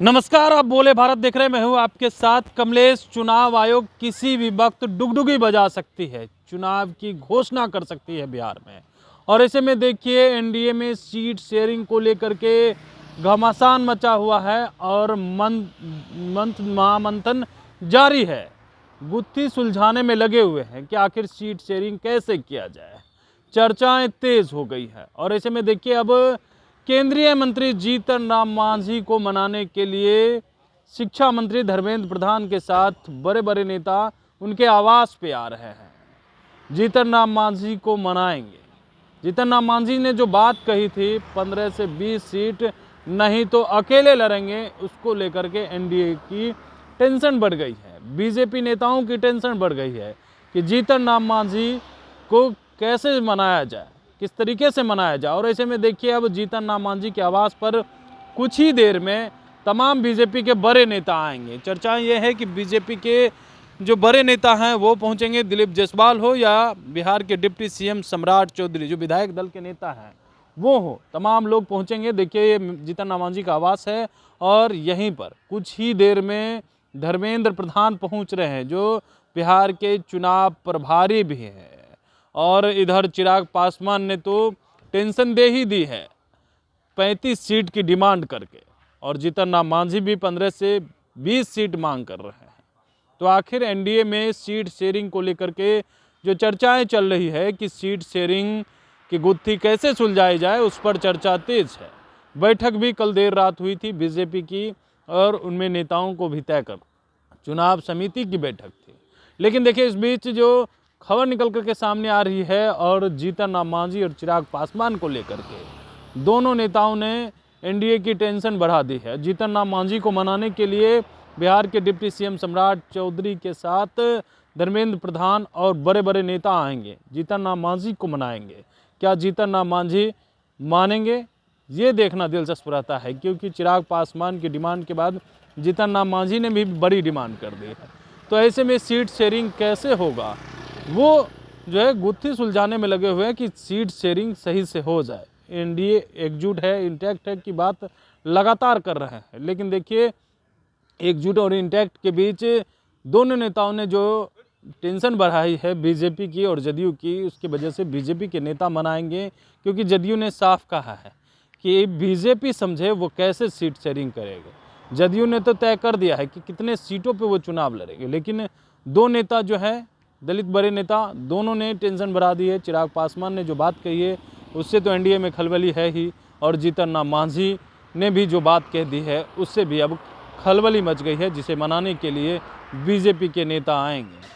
नमस्कार, आप बोले भारत देख रहे हैं। मैं हूं आपके साथ कमलेश। चुनाव आयोग किसी भी वक्त डुगडुगी बजा सकती है, चुनाव की घोषणा कर सकती है बिहार में। और ऐसे में देखिए एनडीए में सीट शेयरिंग को लेकर के घमासान मचा हुआ है और महामंथन जारी है। गुत्थी सुलझाने में लगे हुए हैं कि आखिर सीट शेयरिंग कैसे किया जाए। चर्चाएं तेज हो गई है और ऐसे में देखिए अब केंद्रीय मंत्री जीतन राम मांझी को मनाने के लिए शिक्षा मंत्री धर्मेंद्र प्रधान के साथ बड़े बड़े नेता उनके आवास पे आ रहे हैं। जीतन राम मांझी को मनाएंगे। जीतन राम मांझी ने जो बात कही थी 15 से 20 सीट नहीं तो अकेले लड़ेंगे, उसको लेकर के एनडीए की टेंशन बढ़ गई है। बीजेपी नेताओं की टेंशन बढ़ गई है कि जीतन राम मांझी को कैसे मनाया जाए, किस तरीके से मनाया जाए। और ऐसे में देखिए अब जीतन राम मांझी के आवास पर कुछ ही देर में तमाम बीजेपी के बड़े नेता आएंगे। चर्चाएं ये है कि बीजेपी के जो बड़े नेता हैं वो पहुंचेंगे, दिलीप जायसवाल हो या बिहार के डिप्टी सीएम सम्राट चौधरी जो विधायक दल के नेता हैं वो हो, तमाम लोग पहुंचेंगे। देखिए ये जीतन राम मांझी का आवास है और यहीं पर कुछ ही देर में धर्मेंद्र प्रधान पहुँच रहे हैं जो बिहार के चुनाव प्रभारी भी हैं। और इधर चिराग पासवान ने तो टेंशन दे ही दी है 35 सीट की डिमांड करके, और जीतन राम मांझी भी 15 से 20 सीट मांग कर रहे हैं। तो आखिर एनडीए में सीट शेयरिंग को लेकर के जो चर्चाएं चल रही है कि सीट शेयरिंग की गुत्थी कैसे सुलझाई जाए, उस पर चर्चा तेज है। बैठक भी कल देर रात हुई थी बीजेपी की और उनमें नेताओं को भी तय कर चुनाव समिति की बैठक थी। लेकिन देखिए इस बीच जो खबर निकल करके सामने आ रही है और जीतन राम मांझी और चिराग पासवान को लेकर के दोनों नेताओं ने एनडीए की टेंशन बढ़ा दी है। जीतन राम मांझी को मनाने के लिए बिहार के डिप्टी सीएम सम्राट चौधरी के साथ धर्मेंद्र प्रधान और बड़े बड़े नेता आएंगे, जीतन राम मांझी को मनाएंगे। क्या जीतन राम मांझी मानेंगे, ये देखना दिलचस्प रहता है, क्योंकि चिराग पासवान की डिमांड के बाद जीतन राम मांझी ने भी बड़ी डिमांड कर दी है। तो ऐसे में सीट शेयरिंग कैसे होगा, वो जो है गुत्थी सुलझाने में लगे हुए हैं कि सीट शेयरिंग सही से हो जाए। एनडीए एकजुट है, इंटैक्ट है की बात लगातार कर रहे हैं। लेकिन देखिए एकजुट और इंटैक्ट के बीच दोनों नेताओं ने जो टेंशन बढ़ाई है बीजेपी की और जदयू की, उसकी वजह से बीजेपी के नेता मनाएंगे। क्योंकि जदयू ने साफ कहा है कि बीजेपी समझे वो कैसे सीट शेयरिंग करेगा। जदयू ने तो तय कर दिया है कि कितने सीटों पे वो चुनाव लड़ेंगे, लेकिन दो नेता जो है दलित बड़े नेता, दोनों ने टेंशन बढ़ा दी है। चिराग पासवान ने जो बात कही है उससे तो एनडीए में खलबली है ही, और जीतन राम मांझी ने भी जो बात कह दी है उससे भी अब खलबली मच गई है, जिसे मनाने के लिए बीजेपी के नेता आएंगे।